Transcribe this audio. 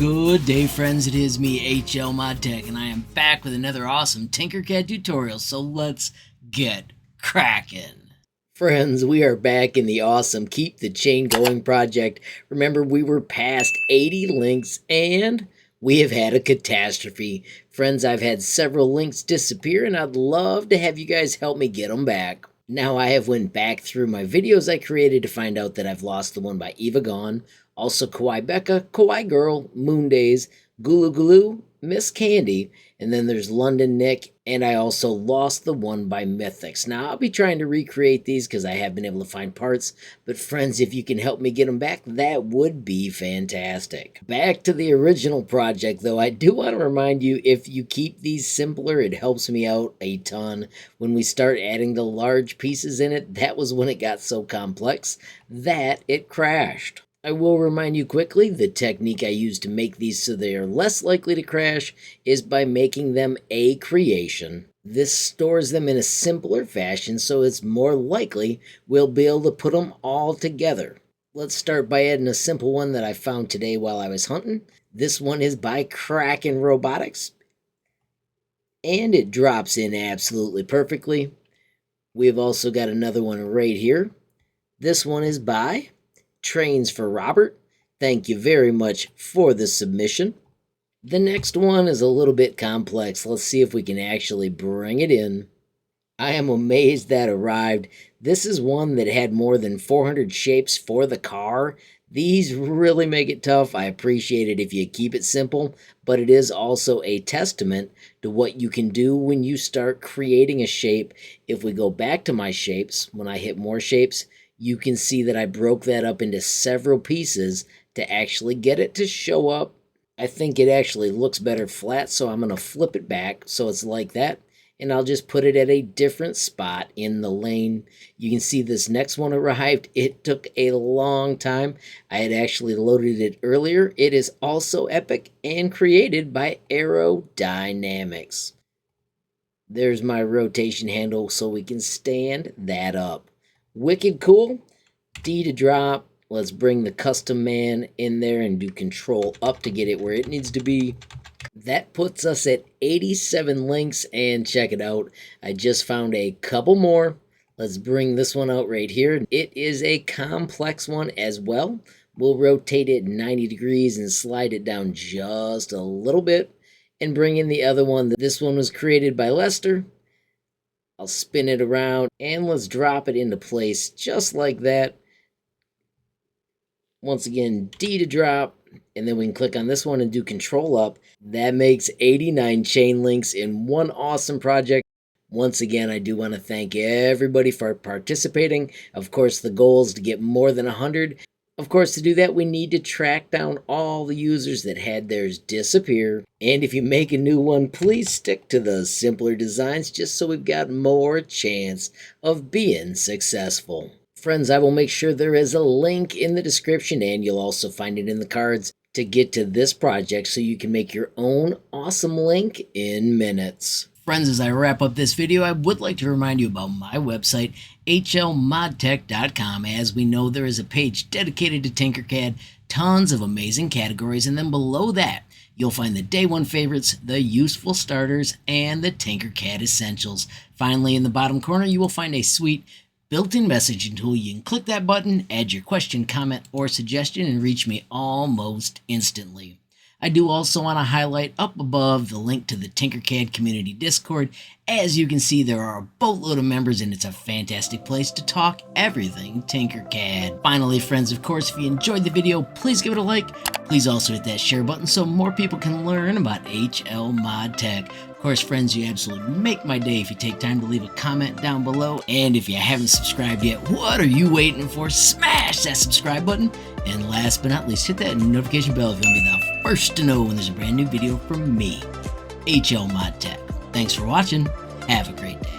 Good day, friends. It is me, HLModTech, and I am back with another awesome Tinkercad tutorial, so let's get cracking. Friends, we are back in the awesome Keep the Chain Going project. Remember, we were past 80 links, and we have had a catastrophe. Friends, I've had several links disappear, and I'd love to have you guys help me get them back. Now, I have went back through my videos I created to find out that I've lost the one by Eva Gone, also Kawaii Becca, Kawaii Girl, Moon Days, Gulu Gulu, Miss Candy, and then there's London Nick, and I also lost the one by Mythics. Now, I'll be trying to recreate these because I have been able to find parts, but friends, if you can help me get them back, that would be fantastic. Back to the original project, though, I do want to remind you, if you keep these simpler, it helps me out a ton. When we start adding the large pieces in it, that was when it got so complex that it crashed. I will remind you quickly, the technique I use to make these so they are less likely to crash is by making them a creation. This stores them in a simpler fashion so it's more likely we'll be able to put them all together. Let's start by adding a simple one that I found today while I was hunting. This one is by Kraken Robotics, and it drops in absolutely perfectly. We've also got another one right here. This one is by Trains for Robert. Thank you very much for the submission. The next one is a little bit complex. Let's see if we can actually bring it in. I am amazed that arrived. This is one that had more than 400 shapes for the car. These really make it tough. I appreciate it if you keep it simple, but it is also a testament to what you can do when you start creating a shape. If we go back to my shapes, when I hit more shapes, you can see that I broke that up into several pieces to actually get it to show up. I think it actually looks better flat, so I'm going to flip it back so it's like that, and I'll just put it at a different spot in the lane. You can see this next one arrived. It took a long time. I had actually loaded it earlier. It is also epic and created by Aerodynamics. There's my rotation handle so we can stand that up. Wicked cool. D to drop. Let's bring the custom man in there and do control up to get it where it needs to be. That puts us at 87 links, and check it out. I just found a couple more. Let's bring this one out right here. It is a complex one as well. We'll rotate it 90 degrees and slide it down just a little bit and bring in the other one. This one was created by Lester. I'll spin it around, and let's drop it into place just like that. Once again, D to drop, and then we can click on this one and do control up. That makes 89 chain links in one awesome project. Once again, I do want to thank everybody for participating. Of course, the goal is to get more than 100. Of course, to do that, we need to track down all the users that had theirs disappear. And if you make a new one, please stick to the simpler designs just so we've got more chance of being successful. Friends, I will make sure there is a link in the description, and you'll also find it in the cards to get to this project so you can make your own awesome link in minutes. Friends, as I wrap up this video, I would like to remind you about my website, HLModTech.com. As we know, there is a page dedicated to Tinkercad, tons of amazing categories, and then below that, you'll find the Day 1 favorites, the useful starters, and the Tinkercad essentials. Finally, in the bottom corner, you will find a sweet built-in messaging tool. You can click that button, add your question, comment, or suggestion, and reach me almost instantly. I do also want to highlight up above the link to the Tinkercad Community Discord. As you can see, there are a boatload of members, and it's a fantastic place to talk everything Tinkercad. Finally, friends, of course, if you enjoyed the video, please give it a like. Please also hit that share button so more people can learn about HLModTech. Of course, friends, you absolutely make my day if you take time to leave a comment down below. And if you haven't subscribed yet, what are you waiting for? Smash that subscribe button. And last but not least, hit that notification bell if you want to be the first to know when there's a brand new video from me, HLModTech. Thanks for watching. Have a great day.